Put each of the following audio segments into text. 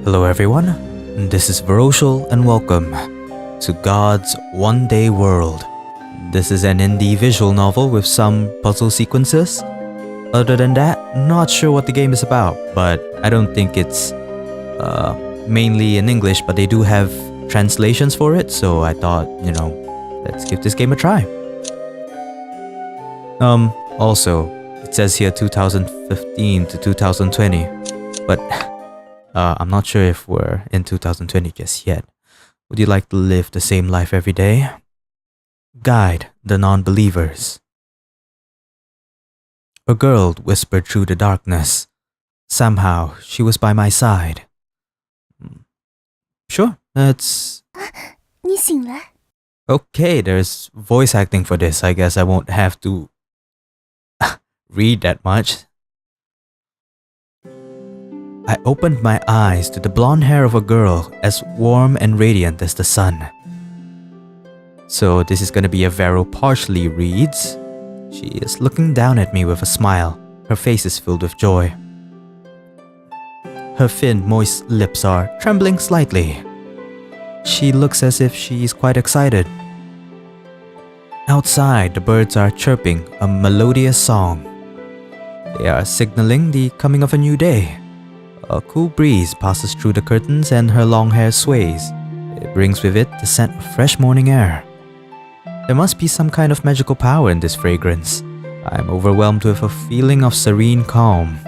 Hello everyone, this is Vrociel and welcome to God's One Day World. This is an indie visual novel with some puzzle sequences. Other than that, not sure what the game is about, but I don't think it's mainly in English, but they do have translations for it, so I thought, let's give this game a try. Also, it says here 2015 to 2020, but I'm not sure if we're in 2020 just yet. Would you like to live the same life every day? Guide the non-believers. A girl whispered through the darkness. Somehow, she was by my side. Sure, that's... 你醒了? Okay, there's voice acting for this. I guess I won't have to read that much. I opened my eyes to the blonde hair of a girl as warm and radiant as the sun. So this is gonna be a Vero partially reads. She is looking down at me with a smile. Her face is filled with joy. Her thin, moist lips are trembling slightly. She looks as if she's quite excited. Outside, the birds are chirping a melodious song. They are signaling the coming of a new day. A cool breeze passes through the curtains and her long hair sways. It brings with it the scent of fresh morning air. There must be some kind of magical power in this fragrance. I'm overwhelmed with a feeling of serene calm.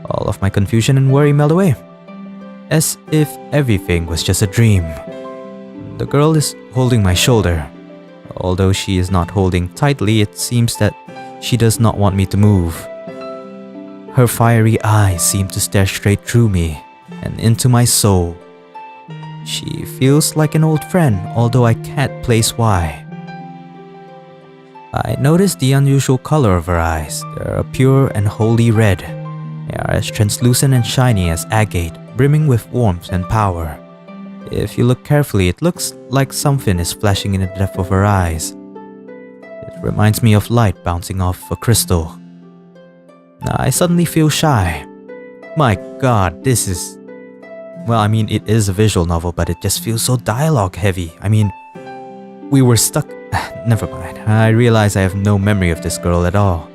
All of my confusion and worry melt away, as if everything was just a dream. The girl is holding my shoulder. Although she is not holding tightly, it seems that she does not want me to move. Her fiery eyes seem to stare straight through me and into my soul. She feels like an old friend, although I can't place why. I notice the unusual color of her eyes. They are pure and holy red. They are as translucent and shiny as agate, brimming with warmth and power. If you look carefully, it looks like something is flashing in the depth of her eyes. It reminds me of light bouncing off a crystal. I suddenly feel shy. My god, this is... Well, I mean, it is a visual novel, but it just feels so dialogue heavy. I mean, we were stuck... Never mind. I realize I have no memory of this girl at all.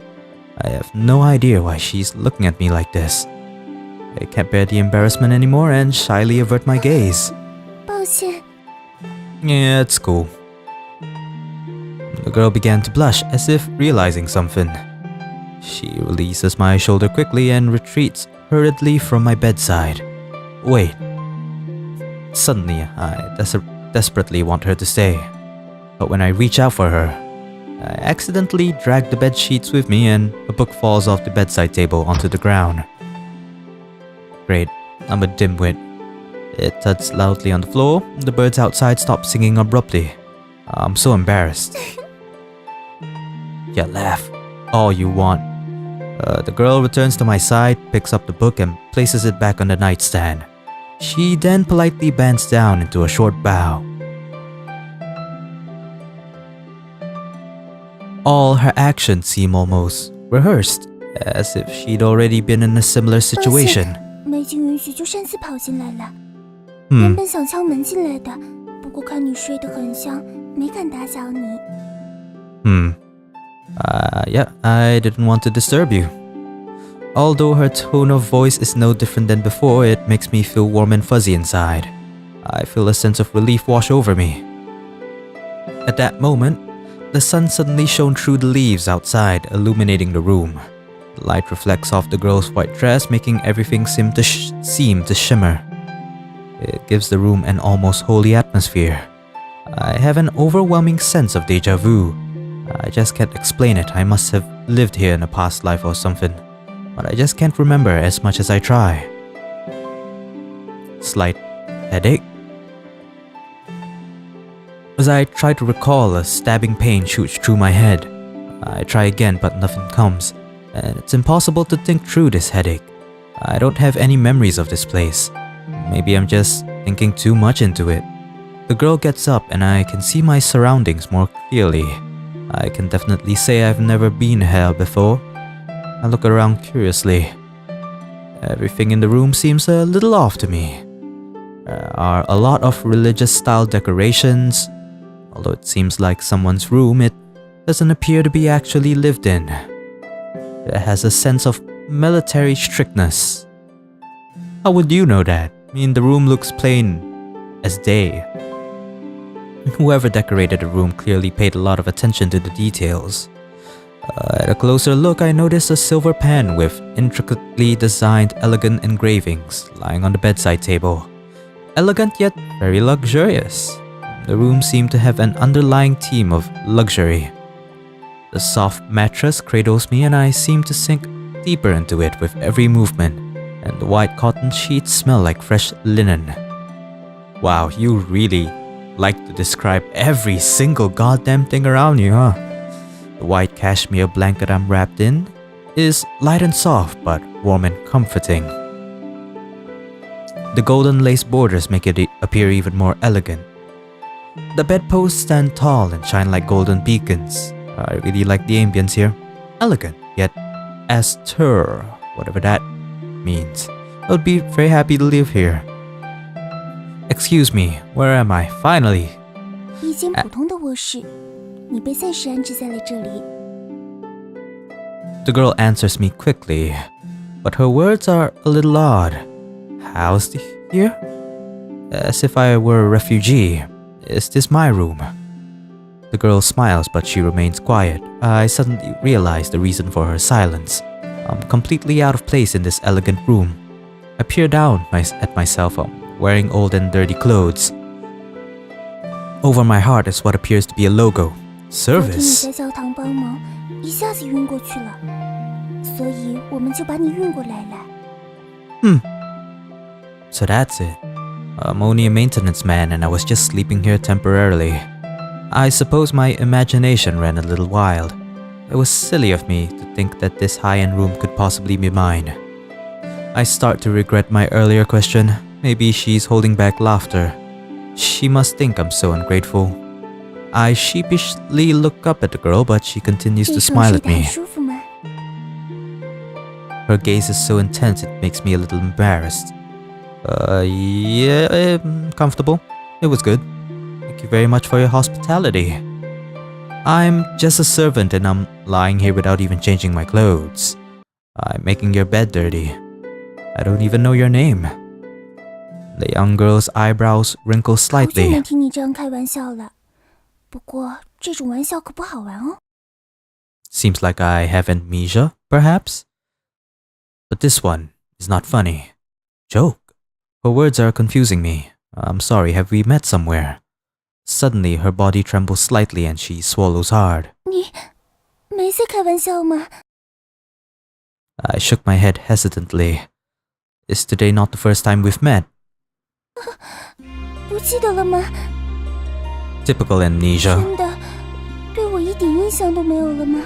I have no idea why she's looking at me like this. I can't bear the embarrassment anymore and shyly avert my gaze. 抱歉. Yeah, it's cool. The girl began to blush as if realizing something. She releases my shoulder quickly and retreats hurriedly from my bedside. Wait. Suddenly, I desperately want her to stay. But when I reach out for her, I accidentally drag the bed sheets with me and a book falls off the bedside table onto the ground. Great, I'm a dimwit. It thuds loudly on the floor. The birds outside stop singing abruptly. I'm so embarrassed. Yeah, laugh all you want. The girl returns to my side, picks up the book and places it back on the nightstand. She then politely bends down into a short bow. All her actions seem almost rehearsed, as if she'd already been in a similar situation. 没经允许就擅自跑进来了。原本想敲门进来的，不过看你睡得很香，没敢打搅你。Yeah, I didn't want to disturb you. Although her tone of voice is no different than before, it makes me feel warm and fuzzy inside. I feel a sense of relief wash over me. At that moment, the sun suddenly shone through the leaves outside, illuminating the room. The light reflects off the girl's white dress, making everything seem to shimmer. It gives the room an almost holy atmosphere. I have an overwhelming sense of déjà vu. I just can't explain it. I must have lived here in a past life or something. But I just can't remember as much as I try. Slight headache? As I try to recall, a stabbing pain shoots through my head. I try again, but nothing comes, and it's impossible to think through this headache. I don't have any memories of this place. Maybe I'm just thinking too much into it. The girl gets up and I can see my surroundings more clearly. I can definitely say I've never been here before. I look around curiously. Everything in the room seems a little off to me. There are a lot of religious-style decorations. Although it seems like someone's room, it doesn't appear to be actually lived in. It has a sense of military strictness. How would you know that? I mean, the room looks plain as day. Whoever decorated the room clearly paid a lot of attention to the details. At a closer look, I noticed a silver pen with intricately designed elegant engravings lying on the bedside table. Elegant yet very luxurious. The room seemed to have an underlying theme of luxury. The soft mattress cradles me and I seem to sink deeper into it with every movement, and the white cotton sheets smell like fresh linen. Wow, you really like to describe every single goddamn thing around you, huh? The white cashmere blanket I'm wrapped in is light and soft but warm and comforting. The golden lace borders make it appear even more elegant. The bedposts stand tall and shine like golden beacons. I really like the ambience here. Elegant, yet austere, whatever that means. I would be very happy to live here. Excuse me, where am I? Finally. 一间普通的卧室，你被暂时安置在了这里。The girl answers me quickly, but her words are a little odd. Housed here? As if I were a refugee. Is this my room? The girl smiles, but she remains quiet. I suddenly realize the reason for her silence. I'm completely out of place in this elegant room. I peer down at myself, wearing old and dirty clothes. Over my heart is what appears to be a logo. 昨天你 Service. 在教堂帮忙，一下子晕过去了，所以我们就把你运过来了。So that's it. I'm only a maintenance man and I was just sleeping here temporarily. I suppose my imagination ran a little wild. It was silly of me to think that this high-end room could possibly be mine. I start to regret my earlier question. Maybe she's holding back laughter. She must think I'm so ungrateful. I sheepishly look up at the girl, but she continues 这 to 床 smile 睡 at 得很 me. 舒服吗？ Her gaze is so intense it makes me a little embarrassed. Yeah, comfortable. It was good. Thank you very much for your hospitality. I'm just a servant and I'm lying here without even changing my clothes. I'm making your bed dirty. I don't even know your name. The young girl's eyebrows wrinkle 好久没 slightly. 听你这样开玩笑了，不过这种玩笑可不好玩哦。 Seems like I have amnesia, perhaps? But this one is not funny. Joke. Her words are confusing me. I'm sorry, have we met somewhere? Suddenly, her body trembles slightly and she swallows hard. 你没在开玩笑吗？ I shook my head hesitantly. Is today not the first time we've met? 不记得了吗？ Typical amnesia. 真的，对我一点印象都没有了吗？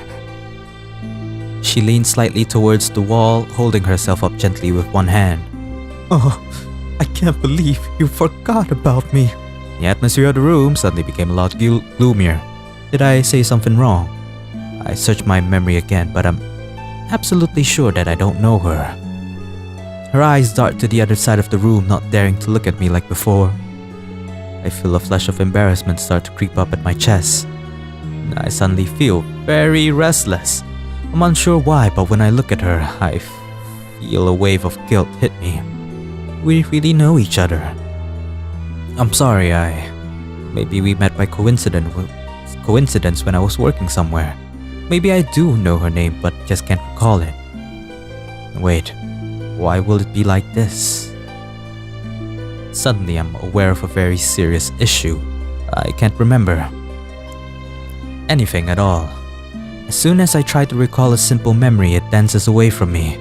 She leans slightly towards the wall, holding herself up gently with one hand. Oh, I can't believe you forgot about me. The atmosphere of the room suddenly became a lot gloomier. Did I say something wrong? I search my memory again, but I'm absolutely sure that I don't know her. Her eyes dart to the other side of the room, not daring to look at me like before. I feel a flush of embarrassment start to creep up at my chest. I suddenly feel very restless. I'm unsure why, but when I look at her, I feel a wave of guilt hit me. We really know each other. I'm sorry, maybe we met by coincidence when I was working somewhere. Maybe I do know her name, but just can't recall it. Wait, why will it be like this? Suddenly, I'm aware of a very serious issue. I can't remember anything at all. As soon as I try to recall a simple memory, it dances away from me.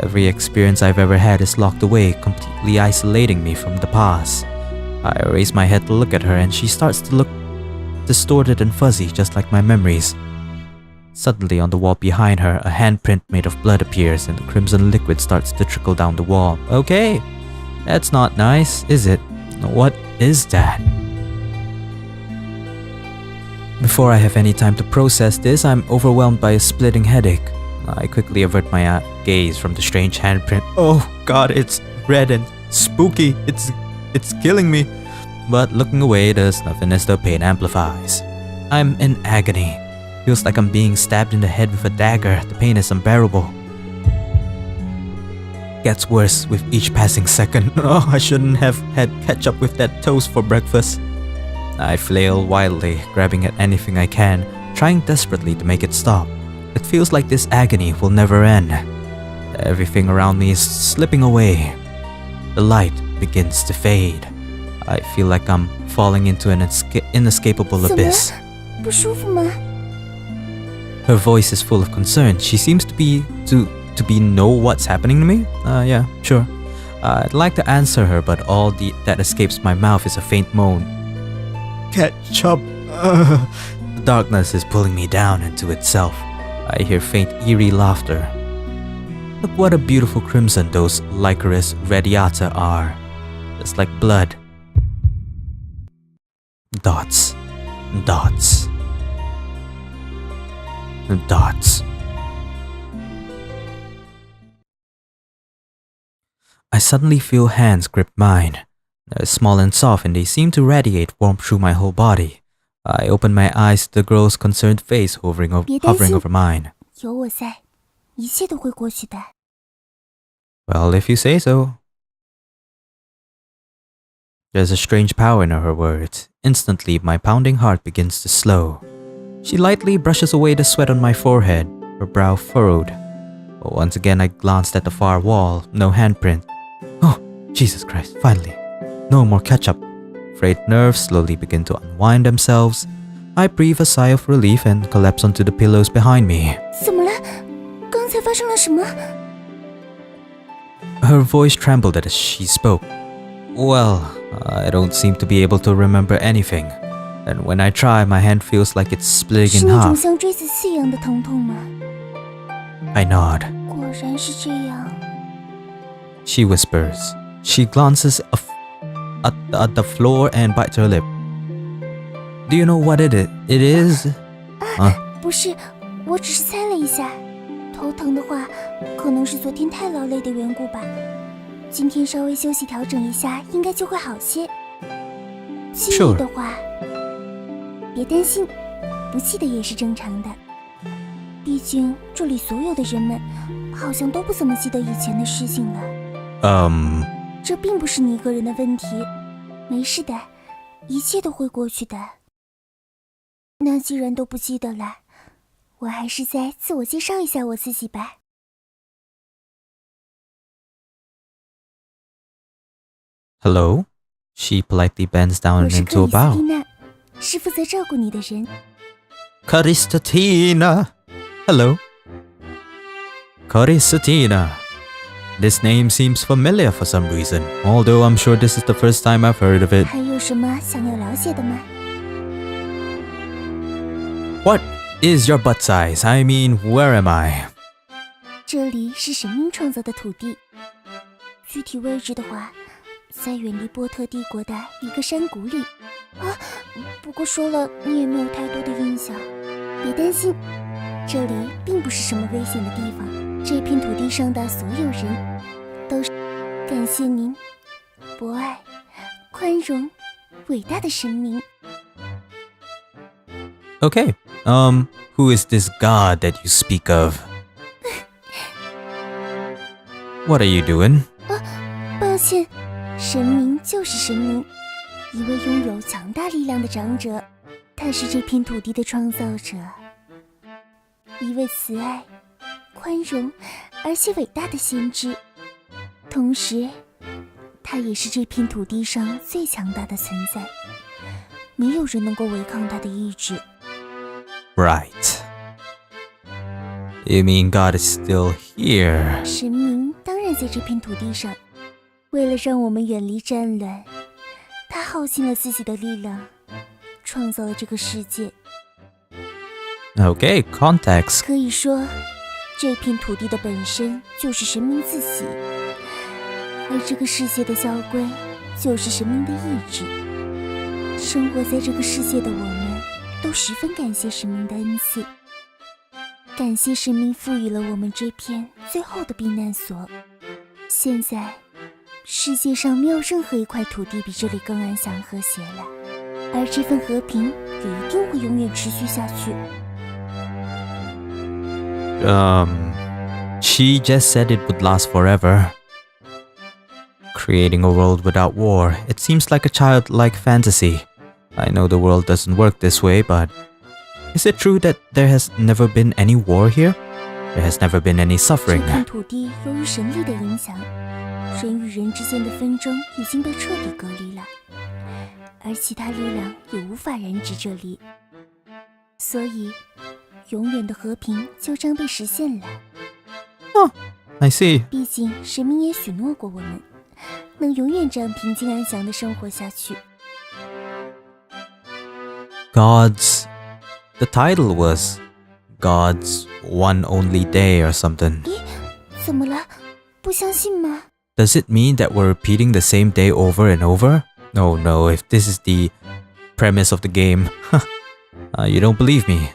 Every experience I've ever had is locked away, completely isolating me from the past. I raise my head to look at her and she starts to look distorted and fuzzy, just like my memories. Suddenly, on the wall behind her, a handprint made of blood appears and the crimson liquid starts to trickle down the wall. Okay, that's not nice, is it? What is that? Before I have any time to process this, I'm overwhelmed by a splitting headache. I quickly avert my gaze from the strange handprint. Oh god, it's red and spooky. It's killing me. But looking away does nothing as the pain amplifies. I'm in agony. Feels like I'm being stabbed in the head with a dagger. The pain is unbearable. Gets worse with each passing second. Oh, I shouldn't have had ketchup with that toast for breakfast. I flail wildly, grabbing at anything I can, trying desperately to make it stop. It feels like this agony will never end. Everything around me is slipping away. The light begins to fade. I feel like I'm falling into an inescapable abyss. 不舒服吗？ Her voice is full of concern. She seems to know what's happening to me. Yeah, sure. I'd like to answer her, but all that escapes my mouth is a faint moan. Ketchup. The darkness is pulling me down into itself. I hear faint, eerie laughter. Look what a beautiful crimson those licorice radiata are. Just like blood. Dots. Dots. Dots. I suddenly feel hands grip mine. They're small and soft and they seem to radiate warmth through my whole body. I open my eyes to the girl's concerned face hovering over mine. 有我在，一切都会过去的。 Well, if you say so. There's a strange power in her words. Instantly, my pounding heart begins to slow. She lightly brushes away the sweat on my forehead, her brow furrowed. Once again, I glanced at the far wall. No handprint. Oh, Jesus Christ, finally. No more ketchup. Frayed nerves slowly begin to unwind themselves. I breathe a sigh of relief and collapse onto the pillows behind me. 怎么了？刚才发生了什么？ Her voice trembled as she spoke. Well, I don't seem to be able to remember anything. And when I try, my hand feels like it's splitting 是 in 那种 half. 像锥子刺一样的疼痛吗？ I nod. 果然是这样。 She whispers. She glances at the floor and bites her lip. Do you know what it is? 不是，我只是猜了一下。头疼的话，可能是昨天太劳累的缘故吧。今天稍微休息调整一下，应该就会好些。记忆的话，别担心，不记得也是正常的。毕竟这里所有的人们，好像都不怎么记得以前的事情了。这并不是你一个人的问题，没事的，一切都会过去的。那既然都不记得了，我还是再自我介绍一下我自己吧。Hello? She politely bends down 我是 into 克 a 里斯蒂 bow. 娜，是负责照顾你的人。 Karistatina. Hello. Karistatina. This name seems familiar for some reason, although I'm sure this is the first time I've heard of it. 还有什么想要了解的吗？ What is your butt size? I mean, where am I? 这里是神明创造的土地，具体位置的话，在远离波特帝国的一个山谷里。不过说了你也没有太多的印象。别担心，这里并不是什么危险的地方。这片土地上的所有人都是感谢您，博爱、宽容、伟大的神明。 Okay. Who is this god that you speak of? What are you doing? 抱歉，神明就是神明，一位拥有强大力量的长者，他是这片土地的创造者，一位慈爱、宽容而且伟大的先知，同时，他也是这片土地上最强大的存在，没有人能够违抗他的意志。 Right. You mean God is still here? 神明当然在这片土地上，为了让我们远离战乱，他耗尽了自己的力量，创造了这个世界。 Okay, context. 可以说，这片土地的本身就是神明自己，而这个世界的交规就是神明的意志。生活在这个世界的我们，都十分感谢神明的恩赐。感谢神明赋予了我们这片最后的避难所。现在，世界上没有任何一块土地比这里更安详和谐了，而这份和平也一定会永远持续下去。She just said it would last forever. Creating a world without war, it seems like a childlike fantasy. I know the world doesn't work this way, but is it true that there has never been any war here? There has never been any 这 suffering. 片土地由于神力的影响，人与人之间的纷争已经被彻底隔离了，而其他力量也无法染指这里，所以永远的和平就这样被实现了。I see. 毕竟神明也许诺过我们，能永远这样平静安详地生活下去。The title was God's One Only Day or something. 怎么了？不相信吗？ Does it mean that we're repeating the same day over and over? Oh no, if this is the premise of the game. You don't believe me?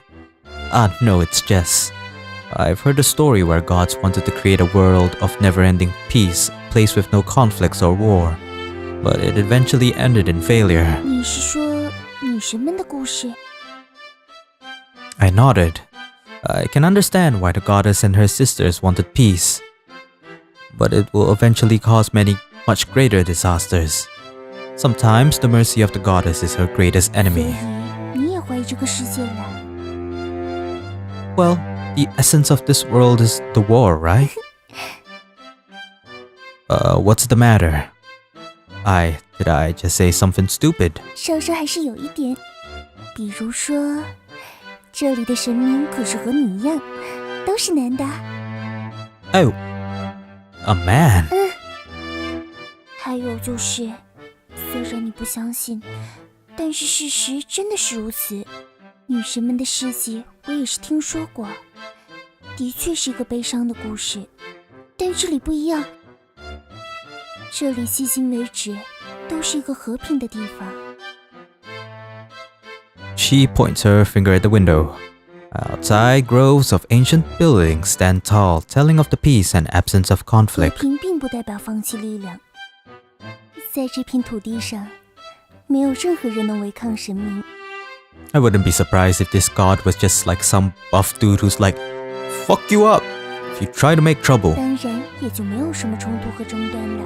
No, it's Jess. I've heard a story where gods wanted to create a world of never-ending peace, a place with no conflicts or war. But it eventually ended in failure. 你是说女神们的故事？ I nodded. I can understand why the goddess and her sisters wanted peace. But it will eventually cause many much greater disasters. Sometimes the mercy of the goddess is her greatest 所以 enemy. 你也怀疑这个世界了？ Well, the essence of this world is the war, right? What's the matter? Did I just say something stupid? 稍稍还是有一点，比如说，这里的神明可是和你一样，都是男的。 Oh, a man. 还有就是，虽然你不相信，但是事实真的是如此。女神们的事迹我也是听说过，的确是一个悲伤的故事。但这里不一样，这里迄今为止都是一个和平的地方。 She points her finger at the window. Outside, groves of ancient buildings stand tall, telling of the peace and absence of 和 conflict. 平并不代表放弃力量，在这片土地上，没有任何人能违抗神明。 I wouldn't be surprised if this god was just like some buff dude who's like, fuck you up if you try to make trouble. 当然，也就没有什么冲突和争端了。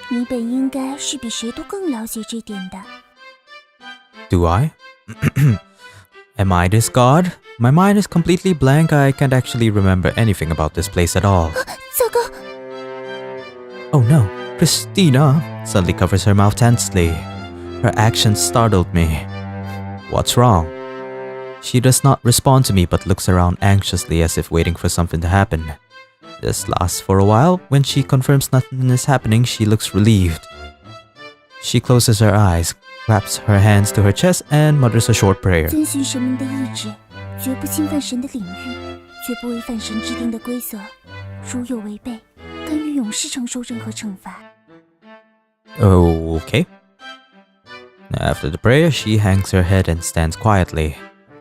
你本应该是比谁都更了解这点的。 Do I? Am I this god? My mind is completely blank. I can't actually remember anything about this place at all. 糟糕！ Oh no, Christina suddenly covers her mouth tensely. Her actions startled me. What's wrong? She does not respond to me but looks around anxiously as if waiting for something to happen. This lasts for a while. When she confirms nothing is happening, she looks relieved. She closes her eyes, claps her hands to her chest, and mutters a short prayer. 遵循神明的意志，绝不侵犯神的领域，绝不违反神制定的规则。如有违背，甘于永世承受任何惩罚。 Okay. After the prayer, she hangs her head and stands quietly.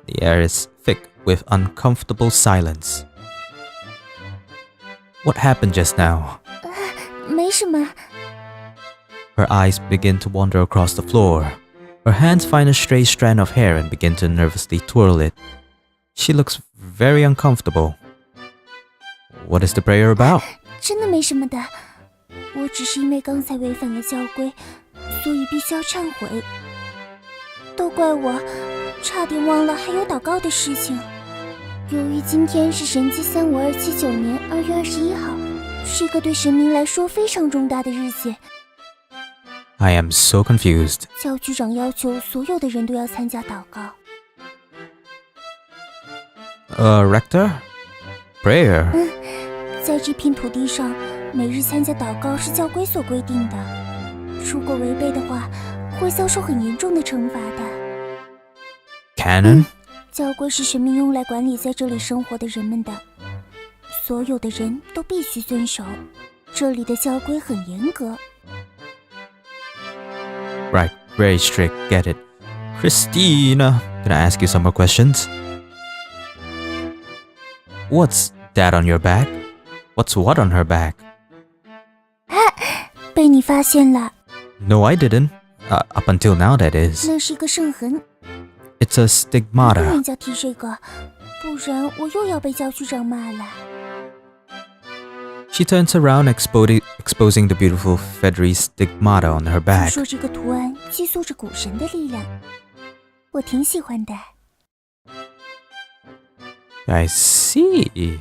The air is thick with uncomfortable silence. What happened just now? 没什么， Her eyes begin to wander across the floor. Her hands find a stray strand of hair and begin to nervously twirl it. She looks very uncomfortable. What is the prayer about? 真的没什么的。我只是因为刚才违反了教规，所以必须要忏悔。都怪我，差点忘了还有祷告的事情。由于今天是神纪35279年2月21号，是一个对神明来说非常重大的日子。 I am so confused. 教区长要求所有的人都要参加祷告。 Rector? Prayer? 在这片土地上，每日参加祷告是教规所规定的。如果违背的话，会遭受很严重的惩罚的。 Canon? 教规是神明用来管理在这里生活的人们的，所有的人都必须遵守。这里的教规很严格。 Right, very strict, get it. Christina, Can I ask you some more questions? What's that on your back? What's what on her back? 被你发现了， No, I didn't. Up until now, that is. 那是一个圣痕。 It's a 不 stigmata. 能叫提这个，不然我又要被教区长骂了。 She turns around, exposing the beautiful feathery stigmata on her 据 back. 说这个图案寄宿着古神的力量，我挺喜欢的。 I see.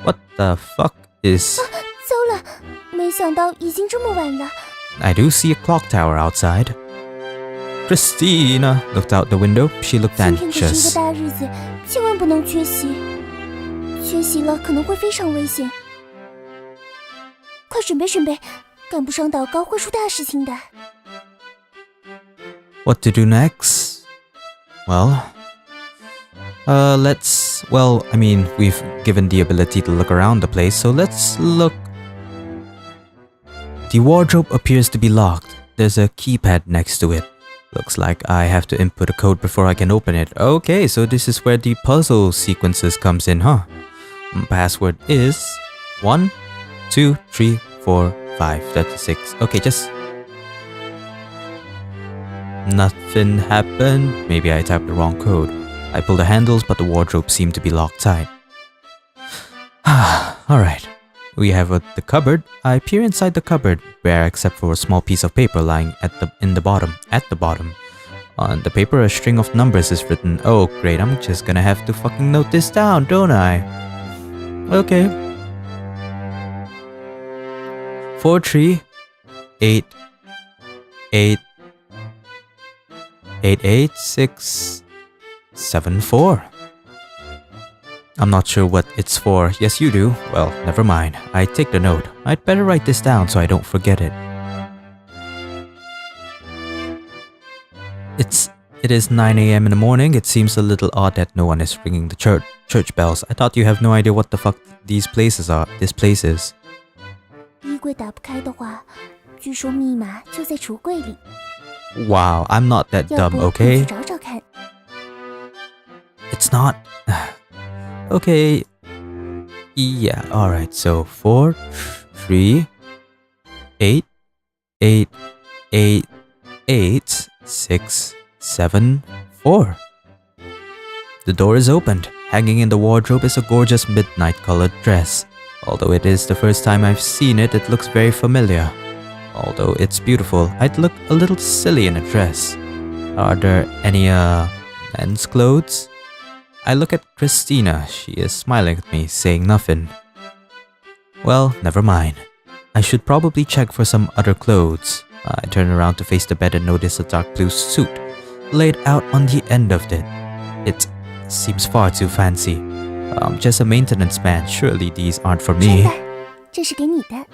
What the fuck is... 糟了，没想到已经这么晚了。 I do see a clock tower outside. Christina looked out the window. She looked 今天可是一个 anxious. 大日子，千万不能缺席。缺席了可能会非常危险。快准备准备，赶不上祷告会出大事情的。 What to do next? Well, I mean, we've given the ability to look around the place, so let's look. The wardrobe appears to be locked. There's a keypad next to it. Looks like I have to input a code before I can open it. Okay, so this is where the puzzle sequences comes in, huh? Password is 1, 2, 3, 4, 5, 36. Okay, just... Nothing happened. Maybe I typed the wrong code. I pulled the handles, but the wardrobe seemed to be locked tight. Alright. We have the cupboard. I peer inside the cupboard, bare except for a small piece of paper lying at the bottom. On the paper, a string of numbers is written. Oh, great. I'm just gonna have to fucking note this down, don't I? Okay. 4, 3, 8, 8, 8, 8, 6, 7, 4. I'm not sure what it's for. Yes, you do. Well, never mind. I take the note. I'd better write this down so I don't forget it. It is 9 a.m. in the morning. It seems a little odd that no one is ringing the church bells. I thought you have no idea what the fuck this place is. 衣柜打不开的话，据说密码就在橱柜里。 Wow, I'm not that 要 dumb, 不 okay? 你去找找看。 It's not... Okay. Yeah, alright. So 4, 3, 8, 8, 8, 8, 6, 7, 4. The door is opened. Hanging in the wardrobe is a gorgeous midnight-colored dress. Although it is the first time I've seen it, it looks very familiar. Although it's beautiful, I'd look a little silly in a dress. Are there any, men's clothes? I look at Christina. She is smiling at me, saying nothing. Well, never mind. I should probably check for some other clothes. I turn around to face the bed and notice a dark blue suit laid out on the end of it. It seems far too fancy. I'm just a maintenance man. Surely these aren't for 真 me. 的，这是给你的。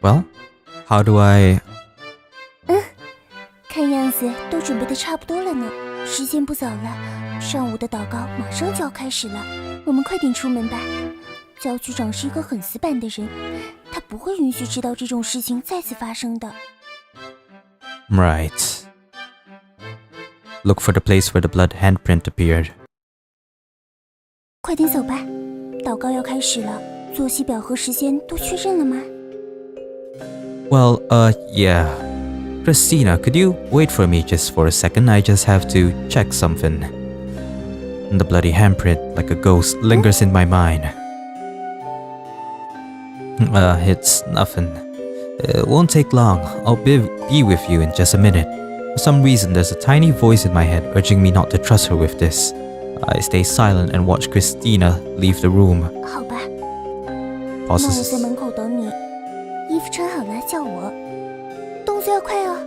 Well, how do I... 看样子都准备的差不多了呢，时间不早了，上午的祷告马上就要开始了，我们快点出门吧。教区长是一个很死板的人，他不会允许知道这种事情再次发生的。 Right. Look for the place where the blood handprint appeared. 快点走吧，祷告要开始了，作息表和时间都确认了吗？ Well, yeah. Christina, could you wait for me just for a second? I just have to check something. And the bloody handprint, like a ghost, lingers in my mind. It's nothing. It won't take long. I'll be with you in just a minute. For some reason, there's a tiny voice in my head urging me not to trust her with this. I stay silent and watch Christina leave the room. 好吧，那我 Pauses. 在门口等你，衣服穿好了叫我，动作要快哦。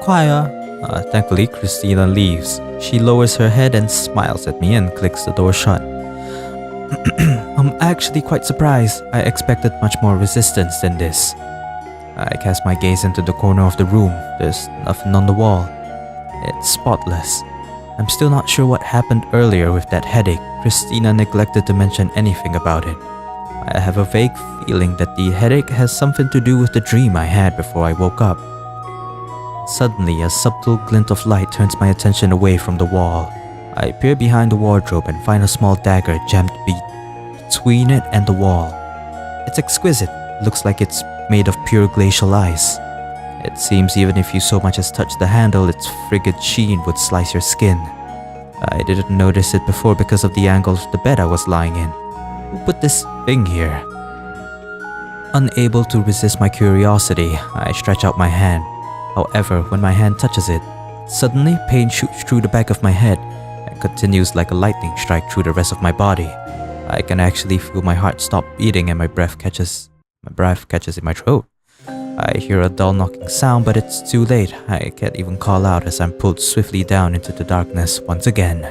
Quiet. Thankfully, Christina leaves. She lowers her head and smiles at me and clicks the door shut. I'm actually quite surprised. I expected much more resistance than this. I cast my gaze into the corner of the room. There's nothing on the wall. It's spotless. I'm still not sure what happened earlier with that headache. Christina neglected to mention anything about it. I have a vague feeling that the headache has something to do with the dream I had before I woke up. Suddenly, a subtle glint of light turns my attention away from the wall. I peer behind the wardrobe and find a small dagger jammed between it and the wall. It's exquisite, looks like it's made of pure glacial ice. It seems even if you so much as touch the handle, its frigid sheen would slice your skin. I didn't notice it before because of the angle of the bed I was lying in. Who put this thing here? Unable to resist my curiosity, I stretch out my hand. However, when my hand touches it, suddenly pain shoots through the back of my head and continues like a lightning strike through the rest of my body. I can actually feel my heart stop beating and my breath catches in my throat. I hear a dull knocking sound, but it's too late. I can't even call out as I'm pulled swiftly down into the darkness once again.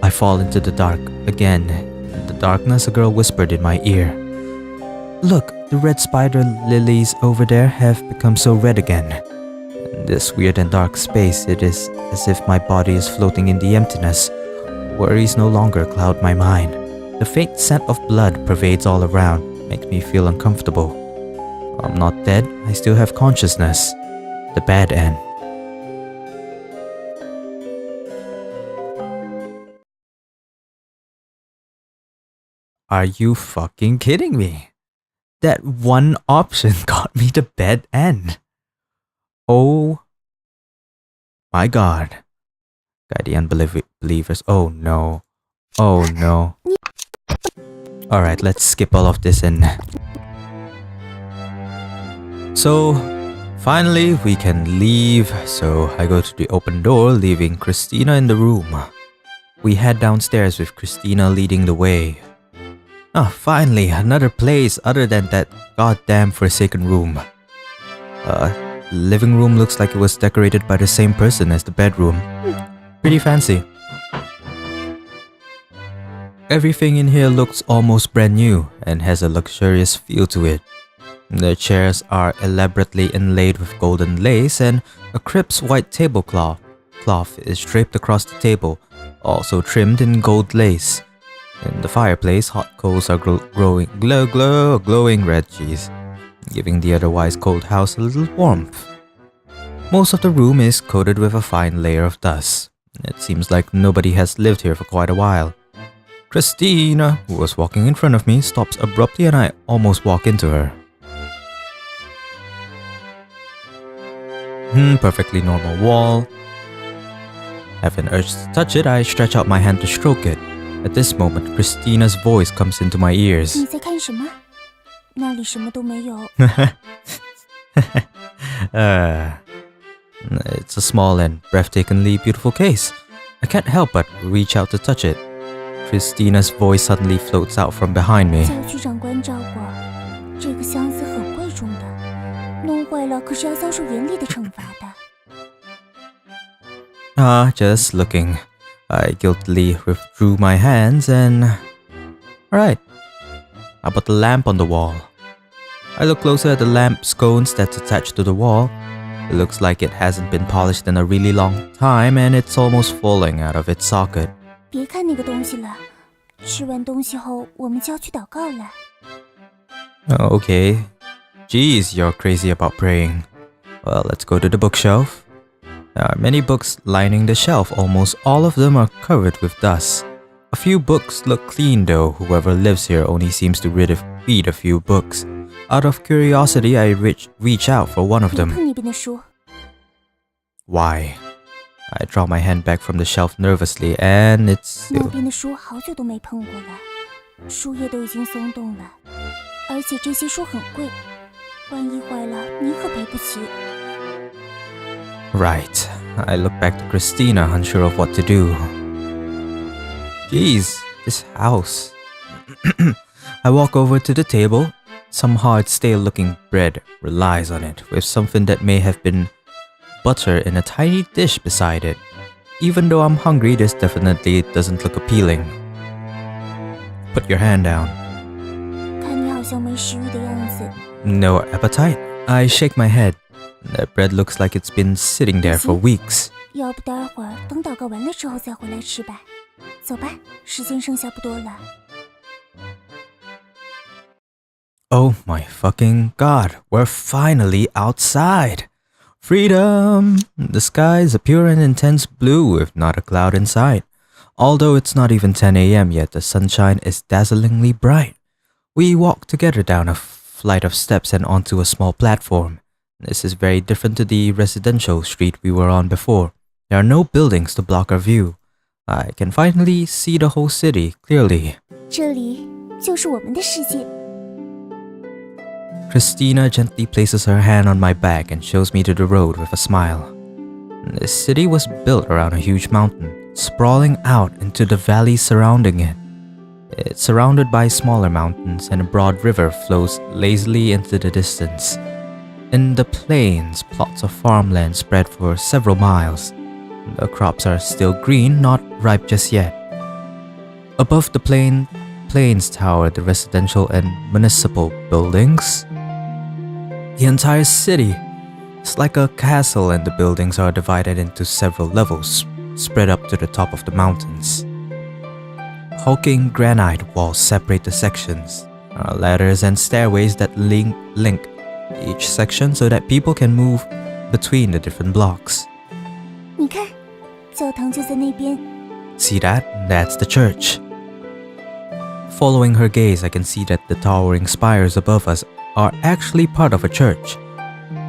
I fall into the dark again. In the darkness, a girl whispered in my ear, "Look, the red spider lilies over there have become so red again." In this weird and dark space, it is as if my body is floating in the emptiness. Worries no longer cloud my mind. The faint scent of blood pervades all around, makes me feel uncomfortable. I'm not dead, I still have consciousness. The bad end. Are you fucking kidding me? That one option got me the bad end. Oh my god. Guy the unbelievers. Oh no. Oh no. Alright, let's skip all of this and... So, finally we can leave. So I go to the open door, leaving Christina in the room. We head downstairs with Christina leading the way. Finally, another place other than that goddamn forsaken room. The living room looks like it was decorated by the same person as the bedroom. Pretty fancy. Everything in here looks almost brand new and has a luxurious feel to it. The chairs are elaborately inlaid with golden lace, and a crisp white tablecloth is draped across the table, also trimmed in gold lace. In the fireplace, hot coals are glowing red cheese, giving the otherwise cold house a little warmth. Most of the room is coated with a fine layer of dust. It seems like nobody has lived here for quite a while. Christina, who was walking in front of me, stops abruptly and I almost walk into her. Perfectly normal wall. Have an urge to touch it, I stretch out my hand to stroke it. At this moment, Christina's voice comes into my ears. 你在看什么？那里什么都没有。It's a small and breathtakingly beautiful case. I can't help but reach out to touch it. Christina's voice suddenly floats out from behind me. 教区长关照过，这个箱子很贵重的，弄坏了可是要遭受严厉的惩罚的。Just looking. I guiltily withdrew my hands and... Alright. How about the lamp on the wall? I look closer at the lamp sconce that's attached to the wall. It looks like it hasn't been polished in a really long time and it's almost falling out of its socket. 别看那个东西了，吃完东西后我们就要去祷告了。Okay. Jeez, you're crazy about praying. Well, let's go to the bookshelf. There are many books lining the shelf. Almost all of them are covered with dust. A few books look clean though. Whoever lives here only seems to read a few books. Out of curiosity, I reach out for one of them. 碰那边的书。 Why? I draw my hand back from the shelf nervously and it's 那 still... 边的书好久都没碰过了，书页都已经松动了，而且这些书很贵，万一坏了你可赔不起。 Right. I look back to Christina, unsure of what to do. Jeez, this house. I walk over to the table. Some hard, stale-looking bread relies on it, with something that may have been butter in a tiny dish beside it. Even though I'm hungry, this definitely doesn't look appealing. Put your hand down. 看你好像没食欲的样子。 No appetite? I shake my head. The bread looks like it's been sitting there for weeks. 要不待会儿等祷告完了之后再回来吃吧。走吧，时间剩下不多了。Oh my fucking god, we're finally outside! Freedom! The sky is a pure and intense blue with not a cloud in sight. Although it's not even 10 a.m. yet, the sunshine is dazzlingly bright. We walk together down a flight of steps and onto a small platform. This is very different to the residential street we were on before. There are no buildings to block our view. I can finally see the whole city clearly. 这里就是我们的世界。Christina gently places her hand on my back and shows me to the road with a smile. This city was built around a huge mountain, sprawling out into the valley surrounding it. It's surrounded by smaller mountains and a broad river flows lazily into the distance. In the plains, plots of farmland spread for several miles. The crops are still green, not ripe just yet. Above the plains tower the residential and municipal buildings. The entire city is like a castle and the buildings are divided into several levels, spread up to the top of the mountains. Hulking granite walls separate the sections. There are ladders and stairways that link each section so that people can move between the different blocks. 你看，教堂就在那边。 See that? That's the church. Following her gaze, I can see that the towering spires above us are actually part of a church.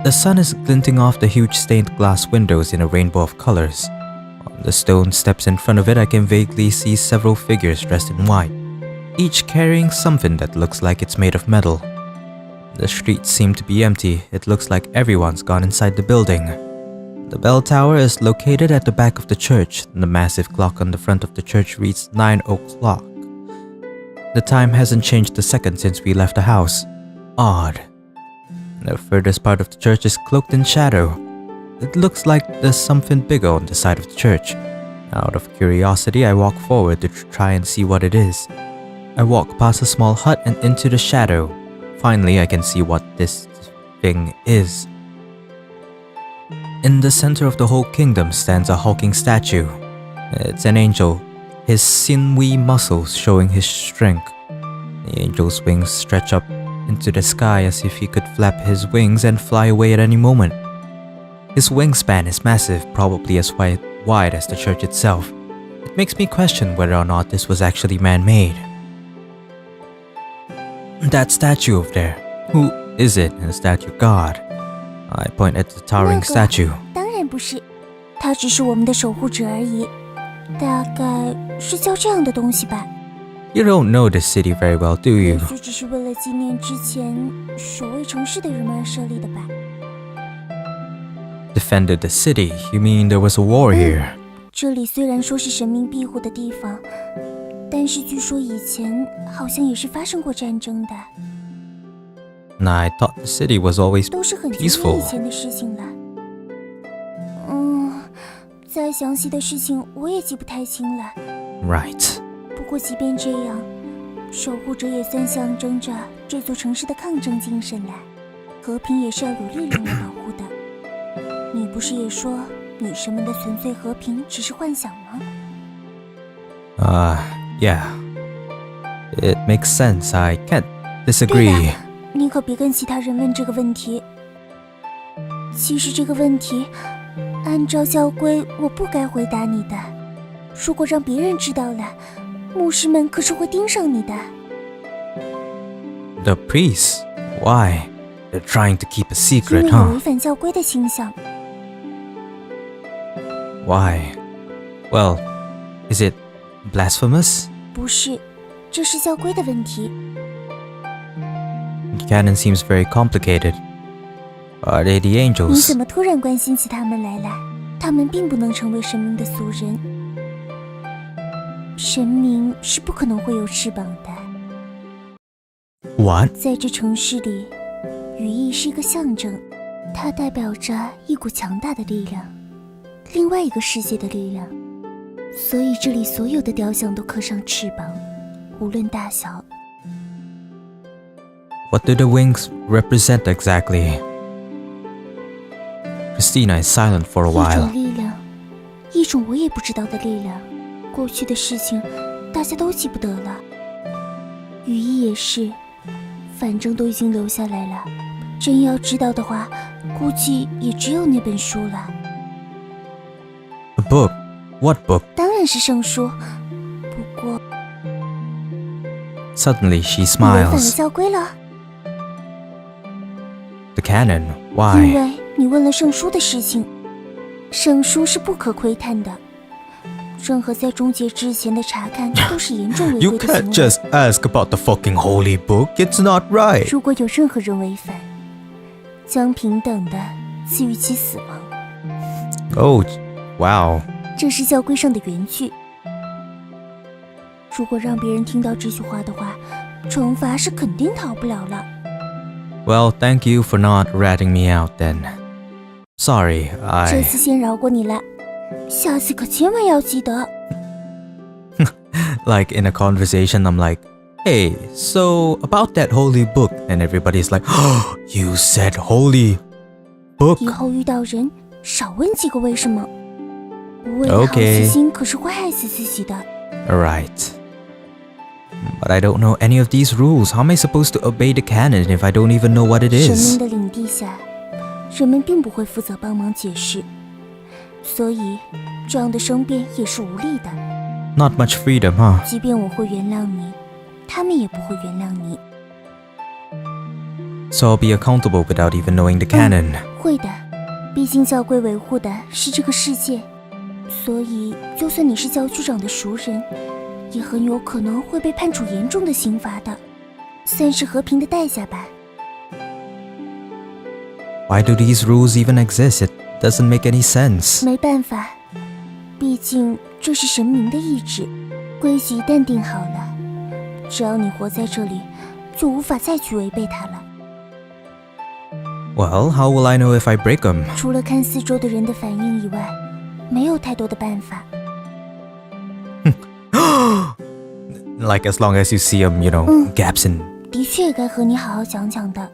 The sun is glinting off the huge stained glass windows in a rainbow of colors. On the stone steps in front of it, I can vaguely see several figures dressed in white, each carrying something that looks like it's made of metal. The streets seem to be empty. It looks like everyone's gone inside the building. The bell tower is located at the back of the church, and the massive clock on the front of the church reads 9 o'clock. The time hasn't changed a second since we left the house. Odd. The furthest part of the church is cloaked in shadow. It looks like there's something bigger on the side of the church. Out of curiosity, I walk forward to try and see what it is. I walk past a small hut and into the shadow. Finally, I can see what this thing is. In the center of the whole kingdom stands a hulking statue. It's an angel, his sinewy muscles showing his strength. The angel's wings stretch up into the sky as if he could flap his wings and fly away at any moment. His wingspan is massive, probably as wide as the church itself. It makes me question whether or not this was actually man-made. That statue over there, who is it? A statue god? I point at the towering statue. 当然不是，他只是我们的守护者而已。大概是叫这样的东西吧。 You don't know this city very well, do you? 也许只是为了纪念之前守卫城市的人们而设立的吧。 Defended the city? You mean there was a war here? 这里虽然说是神明庇护的地方，但是据说以前好像也是发生过战争的。 I thought the city was always 都是很久远 peaceful. 以前的事情了。再详细的事情我也记不太清了。 Right. 不过即便这样，守护者也算象征着这座城市的抗争精神了。和平也是要有力量来保护的。你不是也说女神们的纯粹和平只是幻想吗？ Yeah. It makes sense. I can't 对 disagree. 的，你可别跟其他人问这个问题。其实这个问题，按照教规，我不该回答你的。如果让别人知道了，牧师们可是会盯上你的。 The priests? Why? They're trying to keep a 因 secret, 为有 huh? 违反教规的倾向。 Why? Well, is it blasphemous? 不是，这是教规的问题。 The canon seems very complicated. Are they the 你 angels? 怎么突然关心起他们来了？他们并不能成为神明的俗人。神明是不可能会有翅膀的。 What? 在这城市里，羽翼是一个象征，它代表着一股强大的力量，另外一个世界的力量。所以这里所有的雕像都刻上翅膀，无论大小。 What do the wings represent exactly? Christina is silent for a 一 while. 种力量，一种我也不知道的力量。过去的事情大家都记不得了，雨衣也是，反正都已经留下来了，真要知道的话，估计也只有那本书了。 A book? What book? 当然是圣书，不过 Suddenly she 你违反了 smiles. 教规了， The canon? 因 Why? 为你问了圣书的事情。圣书是不可窥探的，任何在终结之前的查看都是严重违 You 规的 can't 行为。 just ask about the fucking holy book. It's not right. 如果有任何人违反，将平等的赐予其死亡。 Oh, wow. 这是教规上的原句。如果让别人听到这句话的话，惩罚是肯定逃不了了。 Well, thank you for not ratting me out then. Sorry, 这 I... 次先饶过你了，下次可千万要记得。 Like in a conversation, I'm like, hey, so about that holy book. And everybody's like, oh, you said holy book? 以后遇到人少问几个为什么，无谓的好 Okay. 奇心可是会害死自己的。 Alright. But I don't know any of these rules. How am I supposed to obey the canon if I don't even know what it 神 is? 明的领地下，人们并不会负责帮忙解释，所以这样的争辩也是无力的。 Not much freedom, huh? 即便我会原谅你，他们也不会原谅你。 So I'll be accountable without even knowing the canon. 会的，毕竟教规维护的是这个世界，所以就算你是教区长的熟人，也很有可能会被判处严重的刑罚的，算是和平的代价吧。 Why do these rules even exist? It doesn't make any sense. 没办法，毕竟这是神明的意志，规矩一旦定好了，只要你活在这里，就无法再去违背它了。 Well, how will I know if I break them? 除了看四周的人的反应以外，没有太多的办法。 Like as long as you see them, gaps in. 的确该和你好好讲讲的，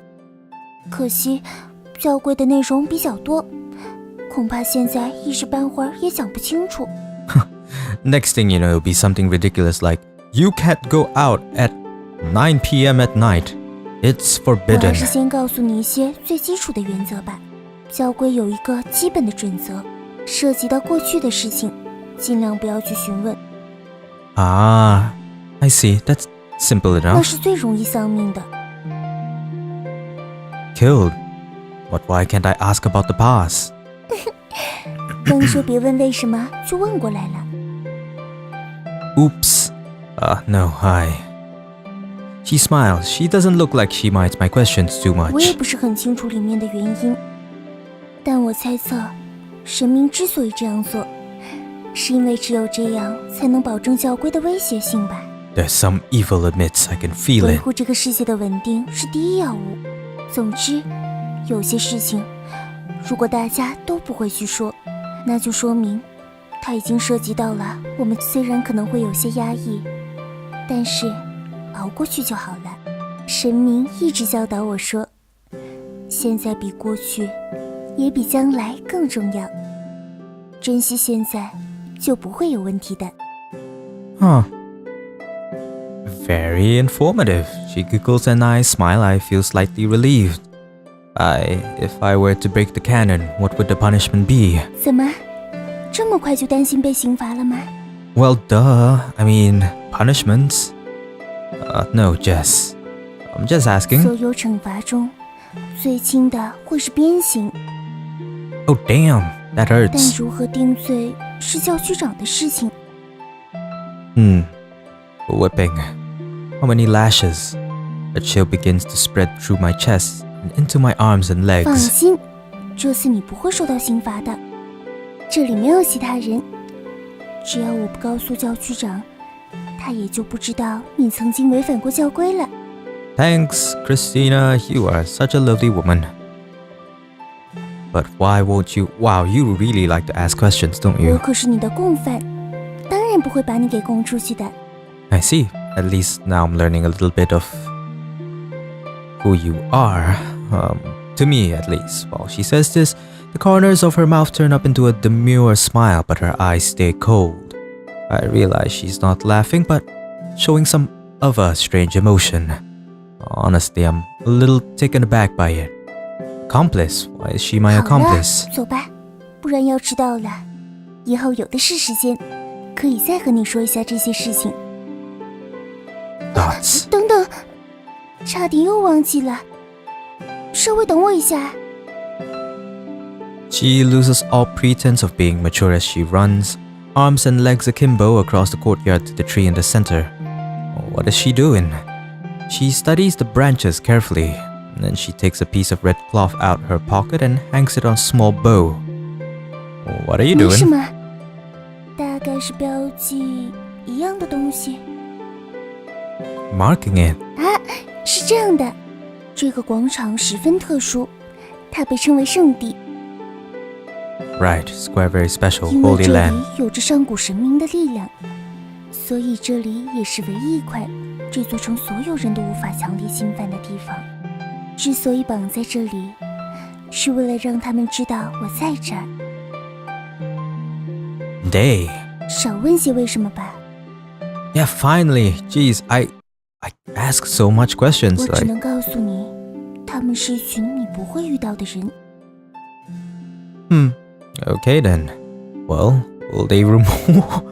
可惜教规的内容比较多，恐怕现在一时半会儿也讲不清楚。 Next thing you know, it'll be something ridiculous like, you can't go out at 9 p.m. at night. It's 我还 forbidden. 是先告诉你一些最基础的原则吧。教规有一个基本的准则，涉及到过去的事情，尽量不要去询问， Ah, I see. That's simple 那 enough. 是最容易丧命的。 Killed. But why can't I ask about the past? 刚说别问为什么，就问过来了。 Oops. No, She smiles. She doesn't look like she minds my questions too 我也 much. 不是很清楚里面的原因，但我猜测，神明之所以这样做，是因为只有这样才能保证教规的威胁性吧。 There's some evil amidst. I can feel 维 it. 护这个世界的稳定是第一要务。总之，有些事情，如果大家都不会去说，那就说明它已经涉及到了我们虽然可能会有些压抑，但是熬过去就好了。神明一直教导我说，现在比过去，也比将来更重要。珍惜现在，就不会有问题的。 Huh. Very informative. She giggles and I smile. I feel slightly relieved. If I were to break the canon, what would the punishment be? 怎么，这么快就担心被刑罚了吗？ Well, duh. I mean, punishments? No, Jess. I'm just 所 asking. 有惩罚中，最轻的会是鞭刑， Oh, damn. That 但 hurts. 如何定罪是教区长的事情。 Whipping. How many lashes? A chill begins to spread through my chest and into my arms and 放 legs. 心，这次你不会受到刑罚的。这里没有其他人，只要我不告诉教区长，他也就不知道你曾经违反过教规了。 Thanks, Christina. You are such a lovely woman. But why won't you? Wow, you really like to ask questions, don't 我 you? 可是你的共犯，当然不会把你给供出去的。 I see. At least now I'm learning a little bit of who you are. To me, at least. While she says this, the corners of her mouth turn up into a demure smile, but her eyes stay cold. I realize she's not laughing, but showing some other strange emotion. Honestly, I'm a little taken aback by it. Accomplice? Why is she my 好了， accomplice? 走吧，不然要迟到了。以后有的是时间，可以再和你说一下这些事情。 Dots. 等等，差点又忘记了，稍微等我一下。 She loses all pretense of being mature as she runs, arms and legs akimbo across the courtyard to the tree in the center. What is she doing? She studies the branches carefully, and then she takes a piece of red cloth out her pocket and hangs it on a small bow. What are you 没什 doing? 么，大概是标记一样的东西。 Marking it. 啊，是这样的，这个广场十分特殊，它被称为圣地， Right, square very special, 因为 holy 这 land. 里有着上古神明的力量，所以这里也是唯一一块这座城所有人都无法强烈侵犯的地方。之所以绑在这里，是为了让他们知道我在这儿。 Day. 少问些为什么吧， Yeah, finally. Jeez, I ask so much questions. 我只 Like, 能告诉你，他们是一群你不会遇到的人。 Okay then. Well, will they remove?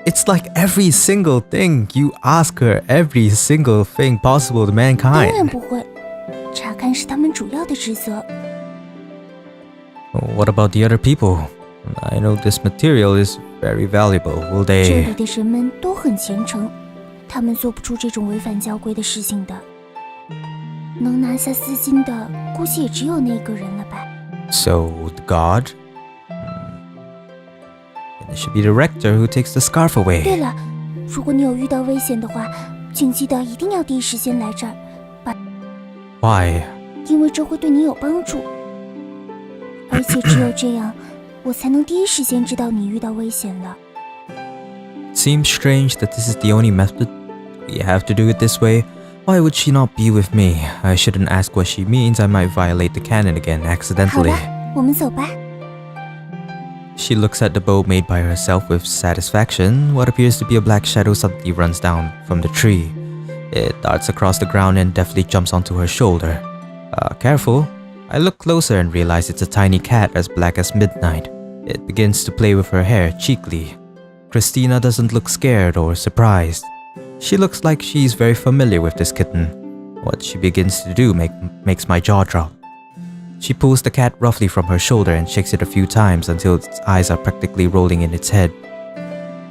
It's like every single thing you ask her, every single thing possible to 当然 mankind. 不会，查看是他们主要的职责。 What about the other people? I know this material is very valuable. Will 这 they? 里的人们都很虔诚，他们做不出这种违反教规的事情的。能拿下丝巾的，估计也只有那个人了吧。 So the god? Then it should be the rector who takes the scarf 对 away. 了，如果你有遇到危险的话，请记得一定要第一时间来这儿， Why? 因为这会对你有帮助。而且只有这样，我才能第一时间知道你遇到危险了。 It seems strange that this is the only method. We have to do it this way. Why would she not be with me? I shouldn't ask what she means. I might violate the canon again 好 accidentally. 吧，我们走吧。 She looks at the bow made by herself with satisfaction. What appears to be a black shadow suddenly runs down from the tree. It darts across the ground and deftly jumps onto her shoulder. Careful. I look closer and realize it's a tiny cat as black as midnight. It begins to play with her hair cheekily. Christina doesn't look scared or surprised. She looks like she's very familiar with this kitten. What she begins to do makes my jaw drop. She pulls the cat roughly from her shoulder and shakes it a few times until its eyes are practically rolling in its head.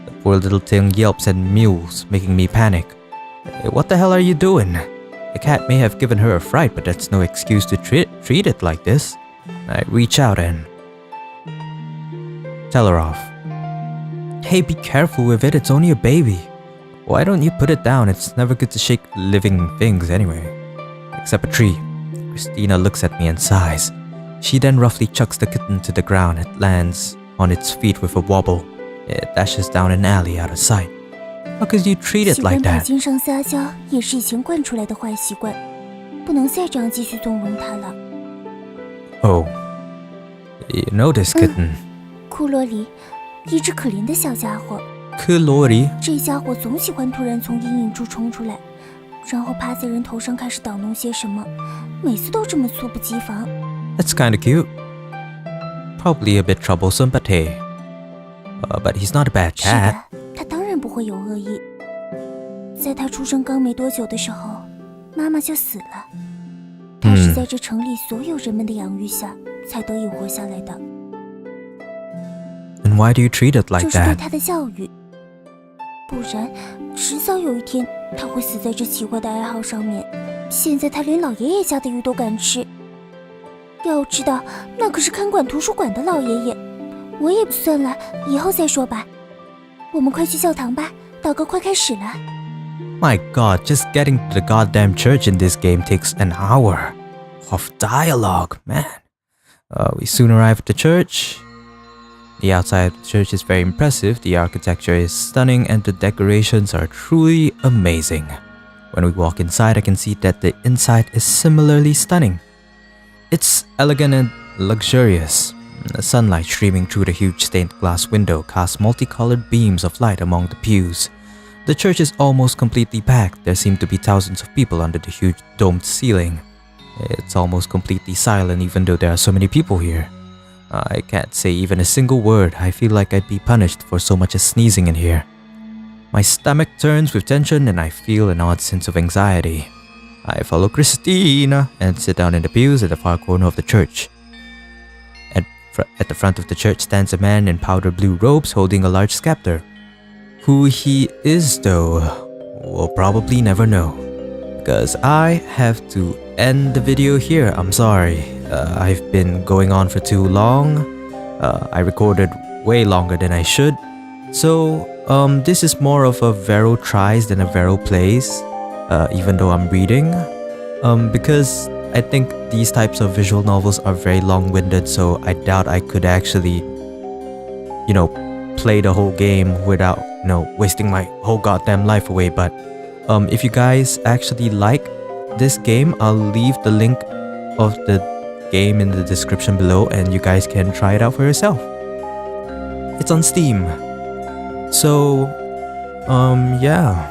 The poor little thing yelps and mews, making me panic. What the hell are you doing? The cat may have given her a fright, but that's no excuse to treat it like this. I reach out and tell her off. Hey, be careful with it, it's only a baby. Why don't you put it down? It's never good to shake living things anyway. Except a tree. Christina looks at me and sighs. She then roughly chucks the kitten to the ground. It lands on its feet with a wobble. It dashes down an alley out of sight. How could you treat it 喜 like 欢在 that? 肩上撒娇，也是以前惯出来的坏习惯，不能再这样继续纵容他了。 Oh. You know this kitten. 库洛里，一只可怜的小家伙。 Kulori. 这家伙总喜欢突然从阴影处冲出来，然后趴在人头上开始捣弄些什么，每次都这么猝不及防。 That's kinda cute. Probably a bit troublesome, but hey. But he's not a bad 是 cat. 的，他当然不会有恶意。在他出生刚没多久的时候，妈妈就死了。他是在这城里所有人们的养育下，才得以活下来的。 And why do you treat it 这 like 是对 that? 他的教育。不然，迟早有一天他会死在这奇怪的爱好上面。现在他连老爷爷家的鱼都敢吃。要知道，那可是看管图书馆的老爷爷。我也不算了，以后再说吧。我们快去教堂吧，祷告快开始了。 My god, just getting to the goddamn church in this game takes an hour of dialogue, man. We soon arrive at the church. The outside of the church is very impressive, the architecture is stunning, and the decorations are truly amazing. When we walk inside, I can see that the inside is similarly stunning. It's elegant and luxurious. The sunlight streaming through the huge stained glass window casts multicolored beams of light among the pews. The church is almost completely packed. There seem to be thousands of people under the huge domed ceiling. It's almost completely silent even though there are so many people here. I can't say even a single word. I feel like I'd be punished for so much as sneezing in here. My stomach turns with tension and I feel an odd sense of anxiety. I follow Christina and sit down in the pews at the far corner of the church. At the front of the church stands a man in powder blue robes holding a large scepter. Who he is though, we'll probably never know. Because I have to end the video here. I'm sorry. I've been going on for too long. I recorded way longer than I should. So, this is more of a Vero tries than a Vero plays, even though I'm reading. Because I think these types of visual novels are very long-winded, so I doubt I could actually, play the whole game without, wasting my whole goddamn life away. But if you guys actually like this game, I'll leave the link of the game in the description below and you guys can try it out for yourself. It's on Steam. So, yeah.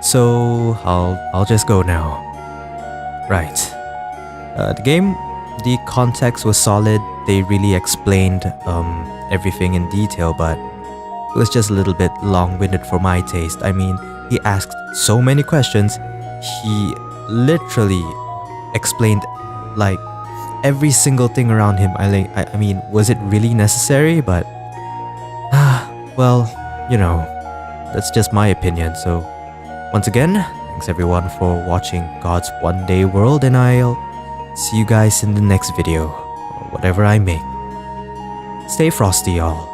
So, I'll just go now. Right. The context was solid. They really explained everything in detail, but it was just a little bit long-winded for my taste. I mean, he asked so many questions. He literally explained like every single thing around him. I mean, was it really necessary? But well, that's just my opinion. So once again, thanks everyone for watching God's One Day World, and I'll see you guys in the next video, or whatever I make. Stay frosty, y'all.